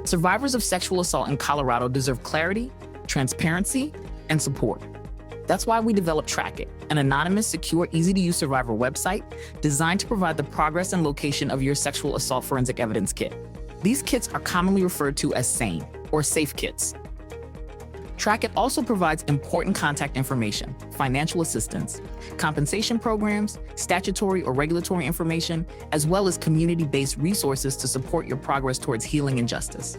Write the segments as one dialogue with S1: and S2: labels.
S1: Survivors of sexual assault in Colorado deserve clarity, transparency, and support. That's why we developed Track It, an anonymous, secure, easy-to-use survivor website designed to provide the progress and location of your sexual assault forensic evidence kit. These kits are commonly referred to as SANE, or SAFE kits. Track It also provides important contact information, financial assistance, compensation programs, statutory or regulatory information, as well as community-based resources to support your progress towards healing and justice.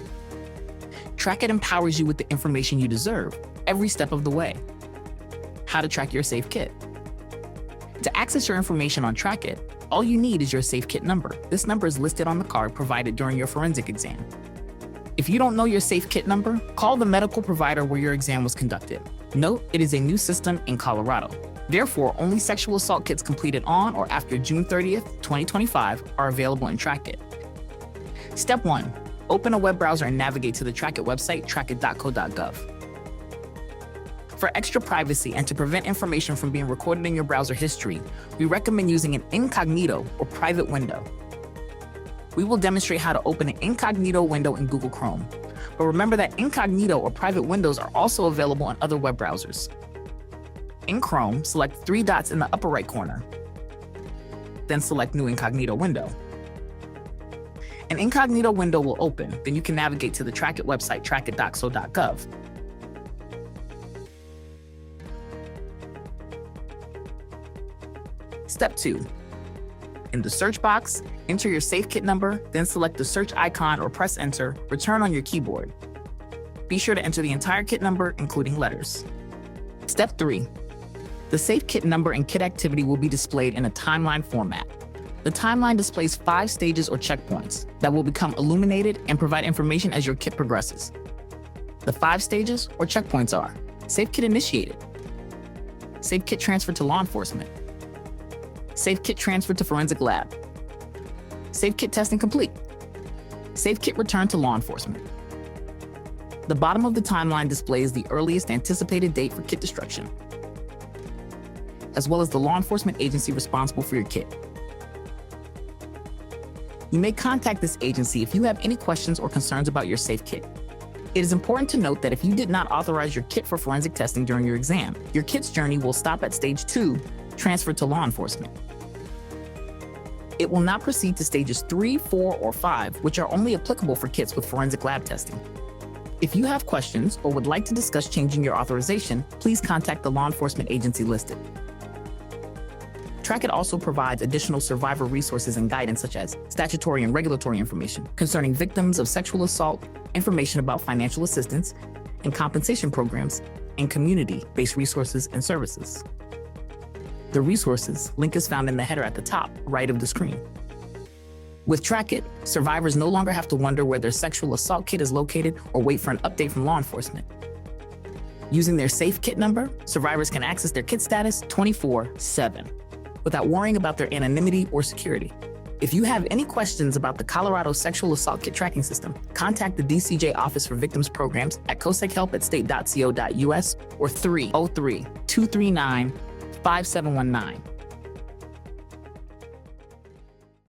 S1: Track It empowers you with the information you deserve every step of the way. How to track your SAFE kit. To access your information on Track It, all you need is your SAFE kit number. This number is listed on the card provided during your forensic exam. If you don't know your SAFE kit number, call the medical provider where your exam was conducted. Note, it is a new system in Colorado. Therefore, only sexual assault kits completed on or after June 30th, 2025 are available in Track It. Step 1. Open a web browser and navigate to the Track It website, trackit.co.gov. For extra privacy and to prevent information from being recorded in your browser history, we recommend using an incognito or private window. We will demonstrate how to open an incognito window in Google Chrome. But remember that incognito or private windows are also available on other web browsers. In Chrome, select 3 dots in the upper right corner. Then select New Incognito Window. An incognito window will open, then you can navigate to the Track It website, trackit.co.gov. Step 2. In the search box, enter your SAFE kit number, then select the search icon or press enter, return on your keyboard. Be sure to enter the entire kit number, including letters. Step 3. The SAFE kit number and kit activity will be displayed in a timeline format. The timeline displays 5 stages or checkpoints that will become illuminated and provide information as your kit progresses. The 5 stages or checkpoints are: SAFE kit initiated, SAFE kit transferred to law enforcement, SAFE kit transferred to forensic lab, SAFE kit testing complete, SAFE kit returned to law enforcement. The bottom of the timeline displays the earliest anticipated date for kit destruction, as well as the law enforcement agency responsible for your kit. You may contact this agency if you have any questions or concerns about your SAFE kit. It is important to note that if you did not authorize your kit for forensic testing during your exam, your kit's journey will stop at stage 2, transferred to law enforcement. It will not proceed to stages 3, 4, or 5, which are only applicable for kits with forensic lab testing. If you have questions or would like to discuss changing your authorization, please contact the law enforcement agency listed. Track It also provides additional survivor resources and guidance such as statutory and regulatory information concerning victims of sexual assault, information about financial assistance and compensation programs, and community-based resources and services. The resources link is found in the header at the top right of the screen. With Track It, survivors no longer have to wonder where their sexual assault kit is located or wait for an update from law enforcement. Using their SAFE kit number, survivors can access their kit status 24/7 without worrying about their anonymity or security. If you have any questions about the Colorado Sexual Assault Kit Tracking System, contact the DCJ Office for Victims Programs at cosakhelp@state.co.us or 303-239-5719.